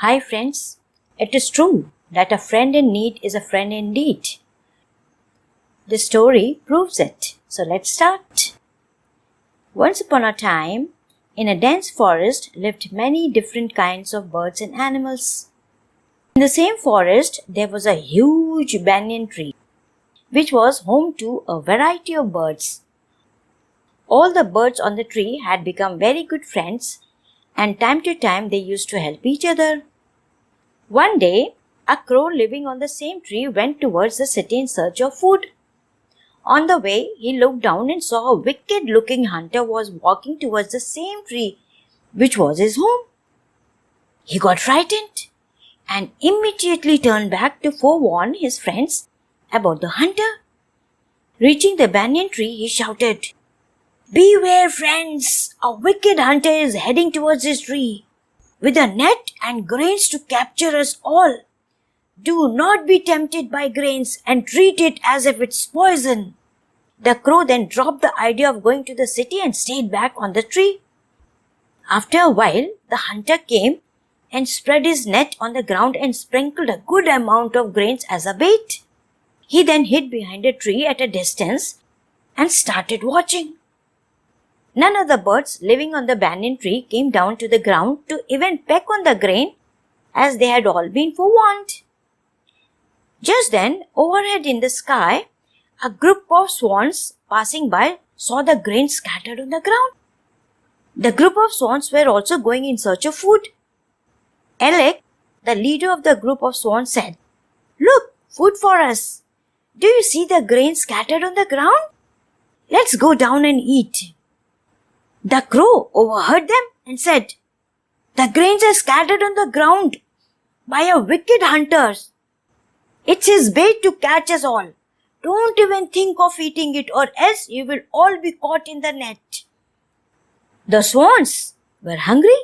Hi friends, it is true that a friend in need is a friend indeed. The story proves it. So let's start. Once upon a time, in a dense forest lived many different kinds of birds and animals. In the same forest, there was a huge banyan tree, which was home to a variety of birds. All the birds on the tree had become very good friends, and time to time they used to help each other. One day, a crow living on the same tree went towards the city in search of food. On the way, he looked down and saw a wicked-looking hunter was walking towards the same tree, which was his home. He got frightened and immediately turned back to forewarn his friends about the hunter. Reaching the banyan tree, he shouted, "Beware, friends! A wicked hunter is heading towards this tree with a net and grains to capture us all. Do not be tempted by grains and treat it as if it's poison." The crow then dropped the idea of going to the city and stayed back on the tree. After a while, the hunter came and spread his net on the ground and sprinkled a good amount of grains as a bait. He then hid behind a tree at a distance and started watching. None of the birds living on the banyan tree came down to the ground to even peck on the grain, as they had all been forewarned. Just then, overhead in the sky, a group of swans passing by saw the grain scattered on the ground. The group of swans were also going in search of food. Alec, the leader of the group of swans, said, "Look, food for us. Do you see the grain scattered on the ground? Let's go down and eat." The crow overheard them and said, "The grains are scattered on the ground by a wicked hunter. It's his bait to catch us all. Don't even think of eating it, or else you will all be caught in the net." The swans were hungry.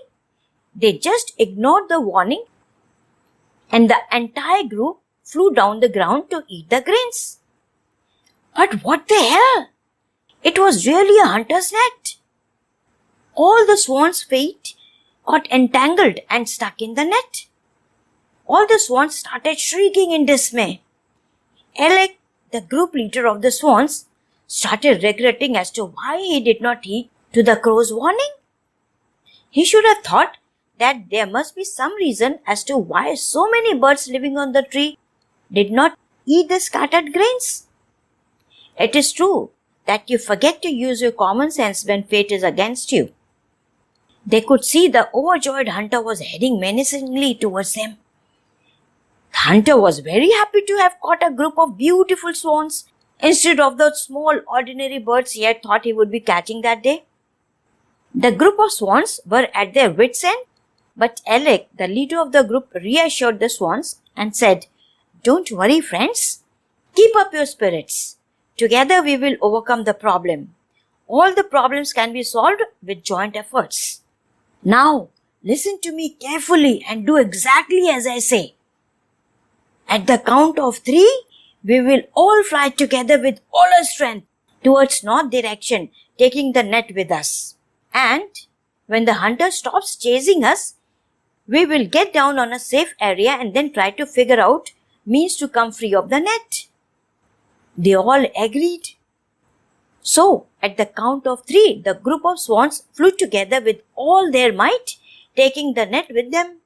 They just ignored the warning, and the entire group flew down the ground to eat the grains. But what the hell? It was really a hunter's net. All the swans' feet got entangled and stuck in the net. All the swans started shrieking in dismay. Alec, the group leader of the swans, started regretting as to why he did not heed to the crow's warning. He should have thought that there must be some reason as to why so many birds living on the tree did not eat the scattered grains. It is true that you forget to use your common sense when fate is against you. They could see the overjoyed hunter was heading menacingly towards them. The hunter was very happy to have caught a group of beautiful swans instead of the small ordinary birds he had thought he would be catching that day. The group of swans were at their wits' end, but Alec, the leader of the group, reassured the swans and said, "Don't worry, friends. Keep up your spirits. Together we will overcome the problem. All the problems can be solved with joint efforts. Now, listen to me carefully and do exactly as I say. At the count of 3, we will all fly together with all our strength towards north direction, taking the net with us. And when the hunter stops chasing us, we will get down on a safe area and then try to figure out means to come free of the net." They all agreed. So, at the count of 3, the group of swans flew together with all their might, taking the net with them.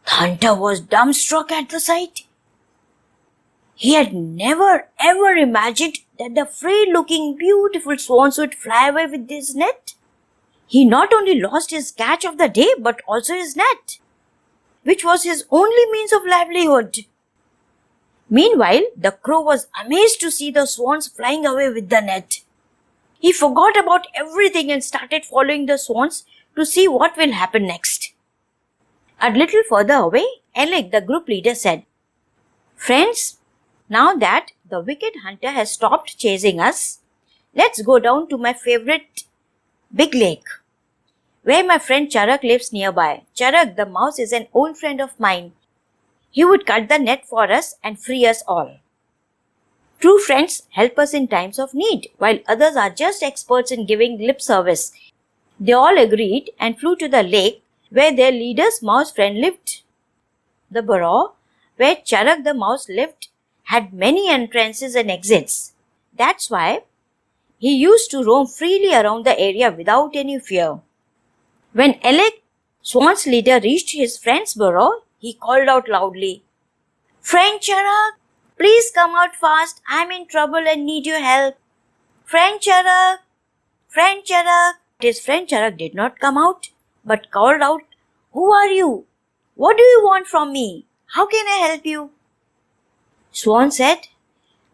The hunter was dumbstruck at the sight. He had never ever imagined that the frail-looking, beautiful swans would fly away with his net. He not only lost his catch of the day, but also his net, which was his only means of livelihood. Meanwhile, the crow was amazed to see the swans flying away with the net. He forgot about everything and started following the swans to see what will happen next. A little further away, Alec, the group leader, said, "Friends, now that the wicked hunter has stopped chasing us, let's go down to my favorite big lake, where my friend Charak lives nearby. Charak, the mouse, is an old friend of mine. He would cut the net for us and free us all. True friends help us in times of need, while others are just experts in giving lip service." They all agreed and flew to the lake where their leader's mouse friend lived. The burrow where Charak the mouse lived had many entrances and exits. That's why he used to roam freely around the area without any fear. When Alec, Swan's leader, reached his friend's burrow, he called out loudly, "Friend Charak, please come out fast. I'm in trouble and need your help. Friend Charak, Friend Charak." His friend Charak did not come out, but called out, "Who are you? What do you want from me? How can I help you?" Swan said,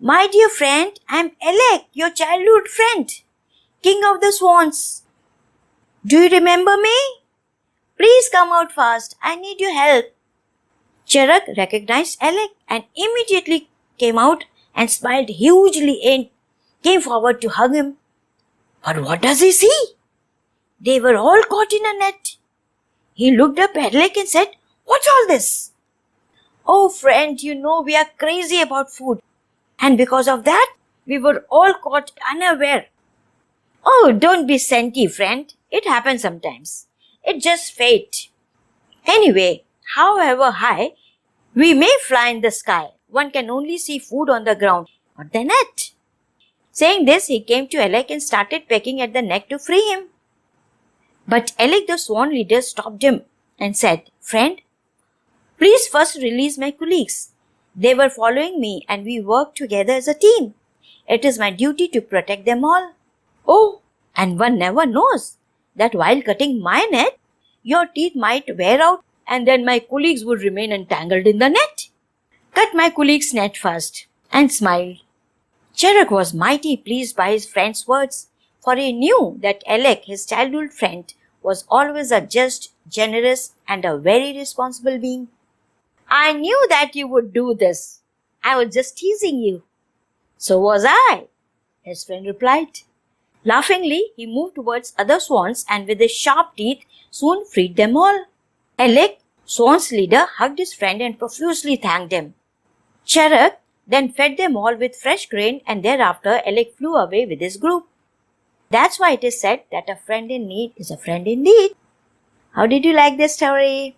"My dear friend, I'm Alec, your childhood friend, king of the swans. Do you remember me? Please come out fast. I need your help." Charak recognized Alec and immediately came out and smiled hugely and came forward to hug him. But what does he see? They were all caught in a net. He looked up at Alec and said, "What's all this?" "Oh friend, you know we are crazy about food. And because of that, we were all caught unaware." "Oh, don't be senti, friend. It happens sometimes. It's just fate. Anyway, however high we may fly in the sky, one can only see food on the ground, not the net." Saying this, he came to Alec and started pecking at the neck to free him. But Alec the swan leader stopped him and said, "Friend, please first release my colleagues. They were following me and we worked together as a team. It is my duty to protect them all. Oh, and one never knows that while cutting my net, your teeth might wear out and then my colleagues would remain entangled in the net. Cut my colleague's net first," and smiled. Charak was mighty pleased by his friend's words, for he knew that Alec, his childhood friend, was always a just, generous, and a very responsible being. "I knew that you would do this. I was just teasing you." "So was I," his friend replied. Laughingly, he moved towards other swans and with his sharp teeth soon freed them all. Alec, Swan's leader, hugged his friend and profusely thanked him. Charak then fed them all with fresh grain and thereafter Alec flew away with his group. That's why it is said that a friend in need is a friend indeed. How did you like this story?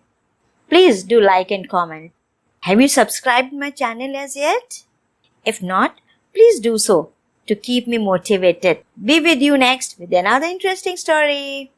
Please do like and comment. Have you subscribed my channel as yet? If not, please do so to keep me motivated. Be with you next with another interesting story.